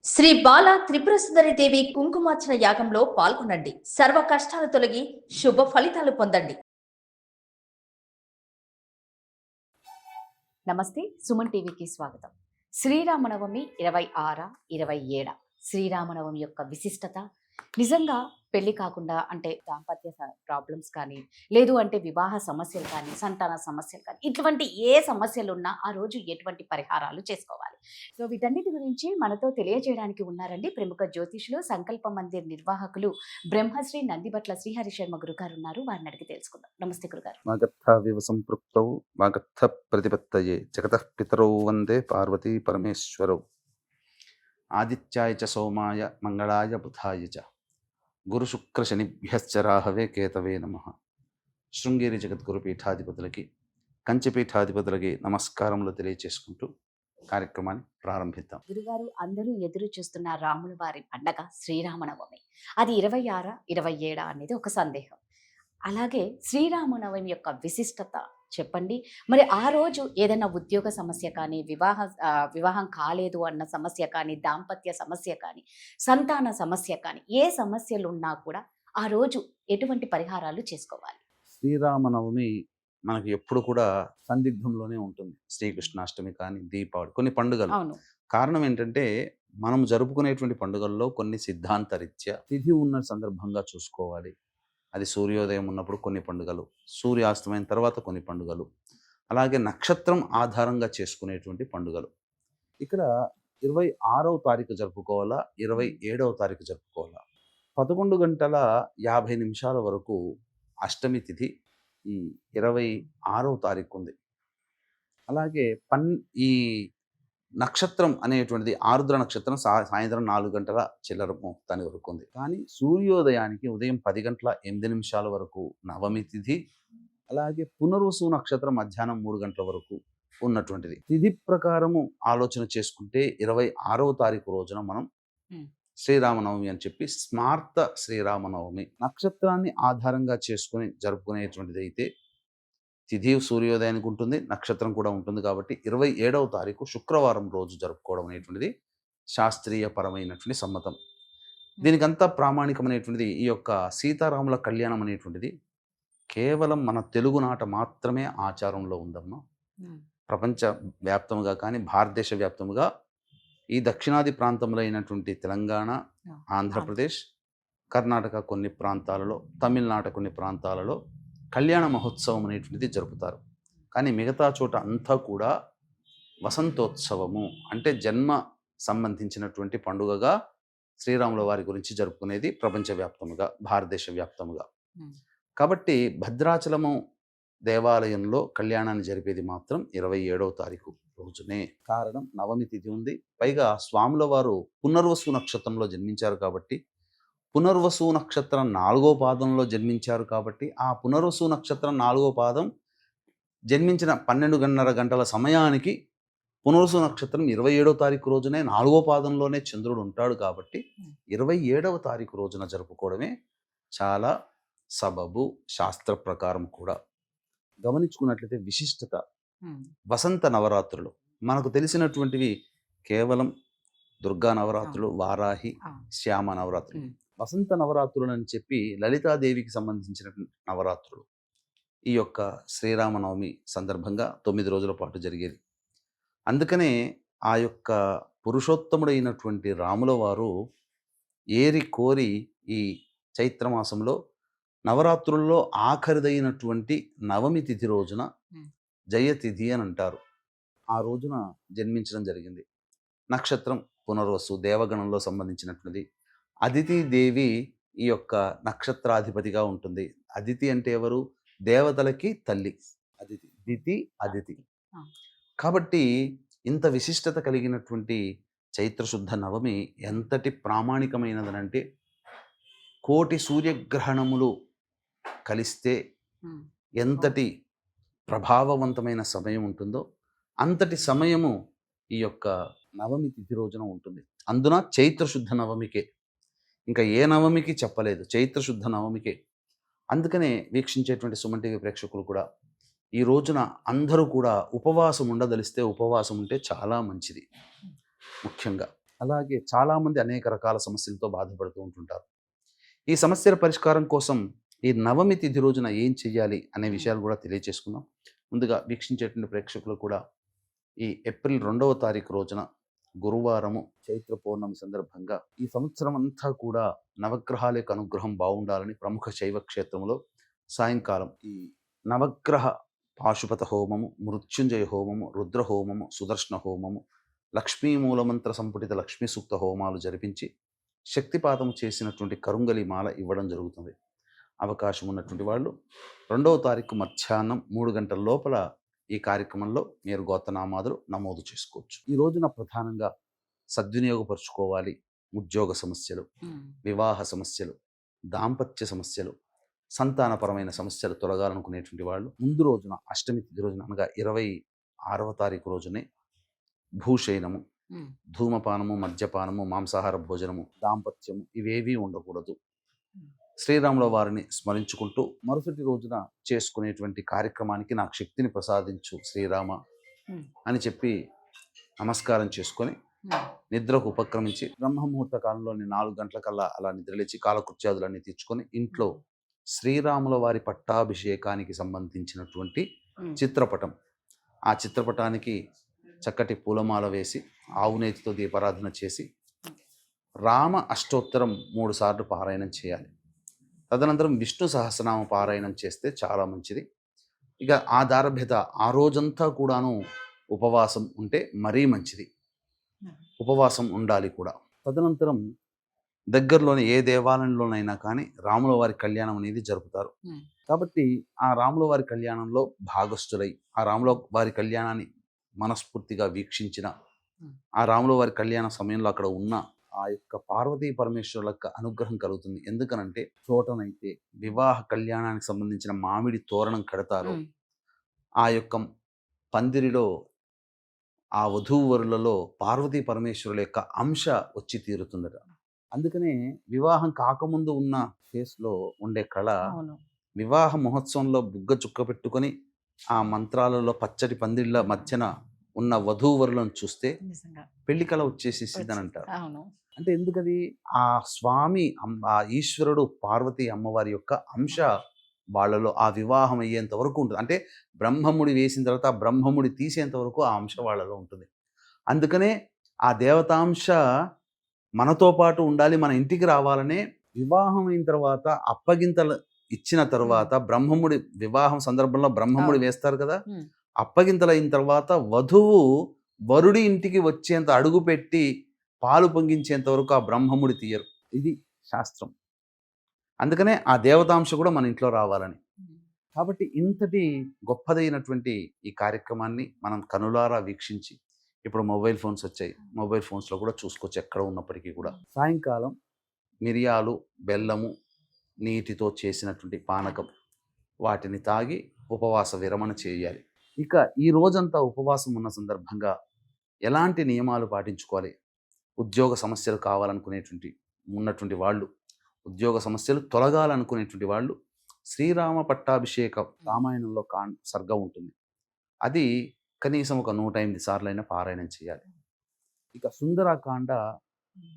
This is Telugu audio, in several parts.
శ్రీ బాల త్రిపుర సుందరి దేవి కుంకుమార్చన యాగంలో పాల్గొనండి. సర్వ కష్టాలు తొలగి శుభ ఫలితాలు పొందండి. నమస్తే, సుమన్ టీవీకి స్వాగతం. శ్రీరామనవమి 26, 27 శ్రీరామనవమి యొక్క విశిష్టత నిజంగా పెళ్లి కాకుండా అంటే దాంపత్య ప్రాబ్లమ్స్ కానీ, లేదు అంటే వివాహ సమస్యలు కానీ, సంతాన సమస్యలు కానీ, ఇటువంటి ఏ సమస్యలు ఉన్నా ఆ రోజు ఎటువంటి పరిహారాలు చేసుకోవాలి. సో వీటన్నిటి గురించి మనతో తెలియజేయడానికి ఉన్నారండి ప్రముఖ జ్యోతిషులు, సంకల్ప మందిర్ నిర్వాహకులు బ్రహ్మశ్రీ నందిబట్ల శ్రీహరి శర్మ గురుగారు ఉన్నారు. వారిని అడిగి తెలుసుకుందాం. నమస్తే గురుగారు. మాగర్థావివ సంపృక్తౌ మాగర్థ ప్రతిపత్తయే జగతః పితరౌ వందే పార్వతీ పరమేశ్వరౌ ఆదిత్యాయ చ సోమాయ మంగళాయ బుధాయ చ గురు శుక్ర శనిభ్యశ్చ రాహవే కేతవే నమః. శృంగేరి జగద్గురు పీఠాధిపతులకి, కంచిపీఠాధిపతులకి నమస్కారములు తెలియచేసుకుంటూ కార్యక్రమాన్ని ప్రారంభిద్దాం. గురుగారు, అందరూ ఎదురు చూస్తున్న రాముల వారి పండగ శ్రీరామనవమి. అది 26, 27 అనేది ఒక సందేహం. అలాగే శ్రీరామనవమి యొక్క విశిష్టత చెప్పండి. మరి ఆ రోజు ఏదైనా ఉద్యోగ సమస్య కానీ, వివాహం కాలేదు అన్న సమస్య కానీ, దాంపత్య సమస్య కానీ, సంతాన సమస్య కానీ, ఏ సమస్యలు ఉన్నా కూడా ఆ రోజు ఎటువంటి పరిహారాలు చేసుకోవాలి? శ్రీరామనవమి మనకి ఎప్పుడు కూడా సందిగ్ధంలోనే ఉంటుంది. శ్రీకృష్ణాష్టమి కానీ, దీపావళి, కొన్ని పండుగలు. అవును. కారణం ఏంటంటే మనం జరుపుకునేటువంటి పండుగల్లో కొన్ని సిద్ధాంత రీత్యా తిథి ఉన్న సందర్భంగా చూసుకోవాలి. అది సూర్యోదయం ఉన్నప్పుడు కొన్ని పండుగలు, సూర్యాస్తమైన తర్వాత కొన్ని పండుగలు, అలాగే నక్షత్రం ఆధారంగా చేసుకునేటువంటి పండుగలు. ఇక్కడ 26వ తారీఖు జరుపుకోవాలా, 27వ తారీఖు జరుపుకోవాలా? 11 గంటల 50 నిమిషాల వరకు అష్టమి తిథి ఈ 26వ తారీఖు ఉంది. అలాగే ఈ నక్షత్రం అనేటువంటిది ఆరుద్ర నక్షత్రం సాయంత్రం 4 గంటల చిల్లర మొత్తాని వరకు ఉంది. కానీ సూర్యోదయానికి ఉదయం 10 గంటల 8 నిమిషాల వరకు నవమి తిథి, అలాగే పునర్వసు నక్షత్రం మధ్యాహ్నం 3 గంటల వరకు ఉన్నటువంటిది. తిథి ప్రకారము ఆలోచన చేసుకుంటే 26వ తారీఖు రోజున మనం శ్రీరామనవమి అని చెప్పి స్మార్త శ్రీరామనవమి, నక్షత్రాన్ని ఆధారంగా చేసుకుని జరుపుకునేటువంటిది అయితే తిథి సూర్యోదయానికి ఉంటుంది, నక్షత్రం కూడా ఉంటుంది. కాబట్టి 27వ తారీఖు శుక్రవారం రోజు జరుపుకోవడం అనేటువంటిది శాస్త్రీయ పరమైనటువంటి సమ్మతం. దీనికంతా ప్రామాణికమైనటువంటిది ఈ యొక్క సీతారాముల కళ్యాణం అనేటువంటిది కేవలం మన తెలుగునాట మాత్రమే ఆచారంలో ఉందమ్మా. ప్రపంచ వ్యాప్తముగా కానీ, భారతదేశ వ్యాప్తముగా ఈ దక్షిణాది ప్రాంతంలో అయినటువంటి తెలంగాణ, ఆంధ్రప్రదేశ్, కర్ణాటక కొన్ని ప్రాంతాలలో, తమిళనాడు కొన్ని ప్రాంతాలలో కళ్యాణ మహోత్సవం అనేటువంటిది జరుపుతారు. కానీ మిగతా చోట అంతా కూడా వసంతోత్సవము అంటే జన్మ సంబంధించినటువంటి పండుగగా శ్రీరాముల వారి గురించి జరుపుకునేది ప్రపంచవ్యాప్తముగా, భారతదేశ వ్యాప్తముగా. కాబట్టి భద్రాచలము దేవాలయంలో కళ్యాణాన్ని జరిపేది మాత్రం 27వ తారీఖు రోజునే. కారణం నవమి తిథి ఉంది, పైగా స్వాముల వారు పునర్వసు నక్షత్రంలో జన్మించారు కాబట్టి, పునర్వసు నక్షత్రం 4వ పాదంలో జన్మించారు కాబట్టి, ఆ పునర్వసు నక్షత్రం 4వ పాదం జన్మించిన 12:30 గంటల సమయానికి పునర్వసు నక్షత్రం 27వ తారీఖు రోజునే 4వ పాదంలోనే చంద్రుడు ఉంటాడు. కాబట్టి 27వ తారీఖు రోజున జరుపుకోవడమే చాలా సబబు. శాస్త్ర ప్రకారం కూడా గమనించుకున్నట్లయితే విశిష్టత వసంత నవరాత్రులు మనకు తెలిసినటువంటివి కేవలం దుర్గా నవరాత్రులు, వారాహి, శ్యామ నవరాత్రులు. వసంత నవరాత్రులు అని చెప్పి లలితాదేవికి సంబంధించిన నవరాత్రులు ఈ యొక్క శ్రీరామనవమి సందర్భంగా 9 రోజుల పాటు జరిగేది. అందుకనే ఆ యొక్క పురుషోత్తముడైనటువంటి రాముల వారు ఏరి కోరి ఈ చైత్రమాసంలో నవరాత్రుల్లో ఆఖరిదైనటువంటి నవమి తిథి రోజున జయతిథి అని అంటారు, ఆ రోజున జన్మించడం జరిగింది. నక్షత్రం పునర్వసు, దేవగణంలో సంబంధించినటువంటిది. అదితి దేవి ఈ యొక్క నక్షత్రాధిపతిగా ఉంటుంది. అదితి అంటే ఎవరు? దేవతలకి తల్లి. అదితి, దితి, అదితి. కాబట్టి ఇంత విశిష్టత కలిగినటువంటి చైత్రశుద్ధ నవమి ఎంతటి ప్రామాణికమైనదనంటే, కోటి సూర్యగ్రహణములు కలిస్తే ఎంతటి ప్రభావవంతమైన సమయం ఉంటుందో అంతటి సమయము ఈ యొక్క నవమి తిథి రోజున ఉంటుంది. అందున చైత్రశుద్ధ నవమికే, ఇంకా ఏ నవమికి చెప్పలేదు, చైత్రశుద్ధ నవమికే. అందుకనే వీక్షించేటువంటి సుమన్ టీవీ ప్రేక్షకులు కూడా ఈ రోజున అందరూ కూడా ఉపవాసం ఉండదలిస్తే ఉపవాసం ఉంటే చాలా మంచిది. ముఖ్యంగా అలాగే చాలామంది అనేక రకాల సమస్యలతో బాధపడుతూ ఉంటుంటారు. ఈ సమస్యల పరిష్కారం కోసం ఈ నవమి తిథి రోజున ఏం చెయ్యాలి అనే విషయాలు కూడా తెలియజేసుకుందాం. ముందుగా వీక్షించేటువంటి ప్రేక్షకులు కూడా ఈ ఏప్రిల్ 2వ తారీఖు రోజున గురువారము చైత్ర పౌర్ణమి సందర్భంగా ఈ సంవత్సరం అంతా కూడా నవగ్రహాల యొక్క అనుగ్రహం బాగుండాలని ప్రముఖ శైవ క్షేత్రంలో సాయంకాలం ఈ నవగ్రహ పాశుపత హోమము, మృత్యుంజయ హోమము, రుద్ర హోమము, సుదర్శన హోమము, లక్ష్మీ మూలమంత్ర సంపుటిత లక్ష్మీ సూక్త హోమాలు జరిపించి శక్తిపాతం చేసినటువంటి కరుంగలి మాల ఇవ్వడం జరుగుతుంది. అవకాశం ఉన్నటువంటి వాళ్ళు 2వ తారీఖు మధ్యాహ్నం 3 గంటల లోపల ఈ కార్యక్రమంలో మీరు గోత్రనామాదులు నమోదు చేసుకోవచ్చు. ఈ రోజున ప్రధానంగా సద్వినియోగపరుచుకోవాలి ఉద్యోగ సమస్యలు, వివాహ సమస్యలు, దాంపత్య సమస్యలు, సంతానపరమైన సమస్యలు తొలగాలనుకునేటువంటి వాళ్ళు ముందు రోజున అష్టమి తిథి రోజున అనగా 26వ తారీఖు రోజునే భూషయనము, ధూమపానము, మద్యపానము, మాంసాహార భోజనము, దాంపత్యము ఇవేవీ ఉండకూడదు. శ్రీరాముల వారిని స్మరించుకుంటూ మరుసటి రోజున చేసుకునేటువంటి కార్యక్రమానికి నాకు శక్తిని ప్రసాదించు శ్రీరామ అని చెప్పి నమస్కారం చేసుకొని నిద్రకు ఉపక్రమించి బ్రహ్మముహూర్త కాలంలోని 4 గంటలకల్లా అలా నిద్రలేచి కాలకృత్యాదులన్నీ తీర్చుకొని ఇంట్లో శ్రీరాముల వారి పట్టాభిషేకానికి సంబంధించినటువంటి చిత్రపటం, ఆ చిత్రపటానికి చక్కటి పూలమాల వేసి ఆవునేతితో దీపారాధన చేసి రామ అష్టోత్తరం 3 సార్లు పారాయణం చేయాలి. తదనంతరం విష్ణు సహస్రనామ పారాయణం చేస్తే చాలా మంచిది. ఇక ఆ దారభ్యత ఆ రోజంతా కూడాను ఉపవాసం ఉంటే మరీ మంచిది. ఉపవాసం ఉండాలి కూడా. తదనంతరం దగ్గరలోని ఏ దేవాలయంలోనైనా కానీ రాముల వారి కళ్యాణం అనేది జరుపుతారు. కాబట్టి ఆ రాముల వారి కళ్యాణంలో భాగస్థులై ఆ రాముల వారి కళ్యాణాన్ని మనస్ఫూర్తిగా వీక్షించిన, ఆ రాముల వారి కళ్యాణ సమయంలో అక్కడ ఉన్న ఆ యొక్క పార్వతీ పరమేశ్వరుల యొక్క అనుగ్రహం కలుగుతుంది. ఎందుకనంటే చోటనైతే వివాహ కళ్యాణానికి సంబంధించిన మామిడి తోరణం కడతారో ఆ యొక్క పందిరిలో ఆ వధూవరులలో పార్వతీ పరమేశ్వరుల యొక్క అంశ వచ్చి తీరుతుందట. అందుకనే వివాహం కాకముందు ఉన్న ఫేస్లో ఉండే కళ వివాహ మహోత్సవంలో బుగ్గ చుక్క పెట్టుకొని ఆ మంత్రాలలో పచ్చటి పందిళ్ళ మధ్యన ఉన్న వధూవరులను చూస్తే పెళ్లి కళ వచ్చేసేసిందని అంటారు. అంటే ఎందుకది? ఆ స్వామి ఆ ఈశ్వరుడు పార్వతీ అమ్మవారి యొక్క అంశ వాళ్ళలో ఆ వివాహం అయ్యేంత వరకు ఉంటుంది. అంటే బ్రహ్మముడి వేసిన తర్వాత బ్రహ్మముడి తీసేంత వరకు ఆ అంశ వాళ్ళలో ఉంటుంది. అందుకనే ఆ దేవతాంశ మనతో పాటు ఉండాలి, మన ఇంటికి రావాలనే వివాహం అయిన తర్వాత అప్పగింతలు ఇచ్చిన తర్వాత బ్రహ్మముడి వివాహం సందర్భంలో బ్రహ్మముడి వేస్తారు కదా, అప్పగింతలు అయిన తర్వాత వధువు వరుడి ఇంటికి వచ్చేంత అడుగు పెట్టి పాలు పొంగించేంత వరకు ఆ బ్రహ్మముడి తీయరు. ఇది శాస్త్రం. అందుకనే ఆ దేవతాంశ కూడా మన ఇంట్లో రావాలని. కాబట్టి ఇంతటి గొప్పదైనటువంటి ఈ కార్యక్రమాన్ని మనం కనులారా వీక్షించి, ఇప్పుడు మొబైల్ ఫోన్స్ వచ్చాయి, మొబైల్ ఫోన్స్లో కూడా చూసుకోవచ్చు ఎక్కడ ఉన్నప్పటికీ కూడా. సాయంకాలం మిరియాలు, బెల్లము, నీటితో చేసినటువంటి పానకం వాటిని తాగి ఉపవాస విరమణ చేయాలి. ఇక ఈ రోజంతా ఉపవాసం ఉన్న సందర్భంగా ఎలాంటి నియమాలు పాటించుకోవాలి? ఉద్యోగ సమస్యలు ఉన్నటువంటి వాళ్ళు, ఉద్యోగ సమస్యలు తొలగాలనుకునేటువంటి వాళ్ళు శ్రీరామ పట్టాభిషేక రామాయణంలో సర్గం ఉంటుంది. అది కనీసం ఒక 108 సార్లైనా పారాయణం చేయాలి. ఇక సుందరాకాండ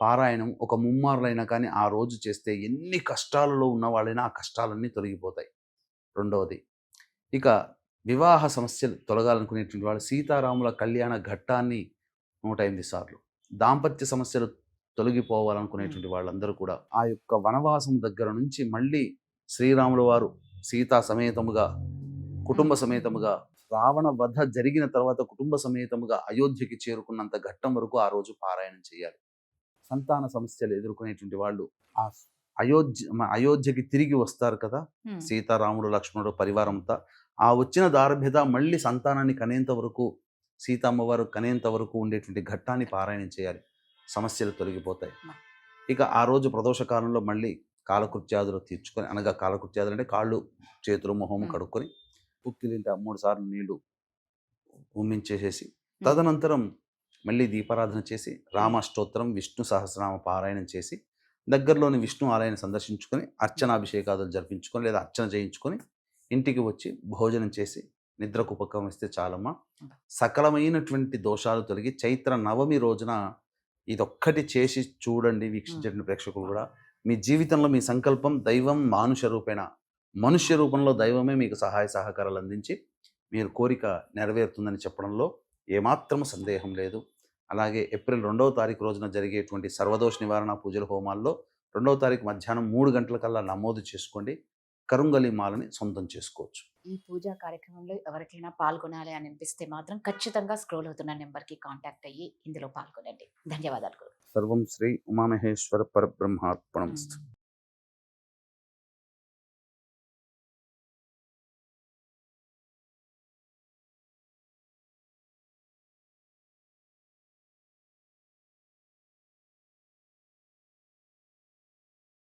పారాయణం ఒక 3 మార్లైనా కానీ ఆ రోజు చేస్తే ఎన్ని కష్టాలలో ఉన్న వాళ్ళైనా ఆ కష్టాలన్నీ తొలగిపోతాయి. రెండవది, ఇక వివాహ సమస్యలు తొలగాలనుకునేటువంటి వాళ్ళు సీతారాముల కళ్యాణ ఘట్టాన్ని 108 సార్లు, దాంపత్య సమస్యలు తొలగిపోవాలనుకునేటువంటి వాళ్ళందరూ కూడా ఆ యొక్క వనవాసం దగ్గర నుంచి మళ్ళీ శ్రీరాముల వారు సీతా సమేతముగా, కుటుంబ సమేతముగా, రావణ వధ జరిగిన తర్వాత కుటుంబ సమేతముగా అయోధ్యకి చేరుకున్నంత ఘట్టం వరకు ఆ రోజు పారాయణం చేయాలి. సంతాన సమస్యలు ఎదుర్కొనేటువంటి వాళ్ళు ఆ అయోధ్యకి తిరిగి వస్తారు కదా, సీతారాముడు, లక్ష్మణుడు పరివారంతో. ఆ వచ్చిన దారభ్యత మళ్ళీ సంతానాన్ని కనేంత వరకు, సీతమ్మవారు కనేంత వరకు ఉండేటువంటి ఘట్టాన్ని పారాయణం చేయాలి. సమస్యలు తొలగిపోతాయి. ఇక ఆ రోజు ప్రదోష కాలంలో మళ్ళీ కాలకృత్యాదులు తీర్చుకొని, అనగా కాలకృత్యాదులు అంటే కాళ్ళు, చేతులు, మొహము కడుక్కొని పుక్కిలింట 3 సార్లు నీళ్లు ఉమ్మించేసేసి తదనంతరం మళ్ళీ దీపారాధన చేసి రామాష్టోత్తరం, విష్ణు సహస్రనామ పారాయణం చేసి దగ్గరలోని విష్ణు ఆలయాన్ని సందర్శించుకొని అర్చనాభిషేకాదులు జరిపించుకొని లేదా అర్చన చేయించుకొని ఇంటికి వచ్చి భోజనం చేసి నిద్రకు ఉపక్రమిస్తే చాలమ్మా. సకలమైనటువంటి దోషాలు తొలగి చైత్ర నవమి రోజున ఇదొక్కటి చేసి చూడండి వీక్షించండి ప్రేక్షకులు కూడా. మీ జీవితంలో మీ సంకల్పం దైవం మానుష రూపేణ, మనుష్య రూపంలో దైవమే మీకు సహాయ సహకారాలు అందించి మీరు కోరిక నెరవేరుతుందని చెప్పడంలో ఏమాత్రం సందేహం లేదు. అలాగే ఏప్రిల్ 2వ తారీఖు రోజున జరిగేటువంటి సర్వదోష నివారణ పూజల హోమాల్లో 2వ తారీఖు మధ్యాహ్నం 3 గంటలకల్లా నమోదు చేసుకోండి. కరుంగలి మాలని సొంతం చేసుకోవచ్చు. ఈ పూజా కార్యక్రమంలో ఎవరికైనా పాల్గొనాలి అని అనిపిస్తే మాత్రం ఖచ్చితంగా స్క్రోల్ అవుతున్న నెంబర్కి కాంటాక్ట్ అయ్యి ఇందులో పాల్గొనండి. ధన్యవాదాలు గురు. సర్వం శ్రీ ఉమామహేశ్వర పరబ్రహ్మార్పణమస్తు.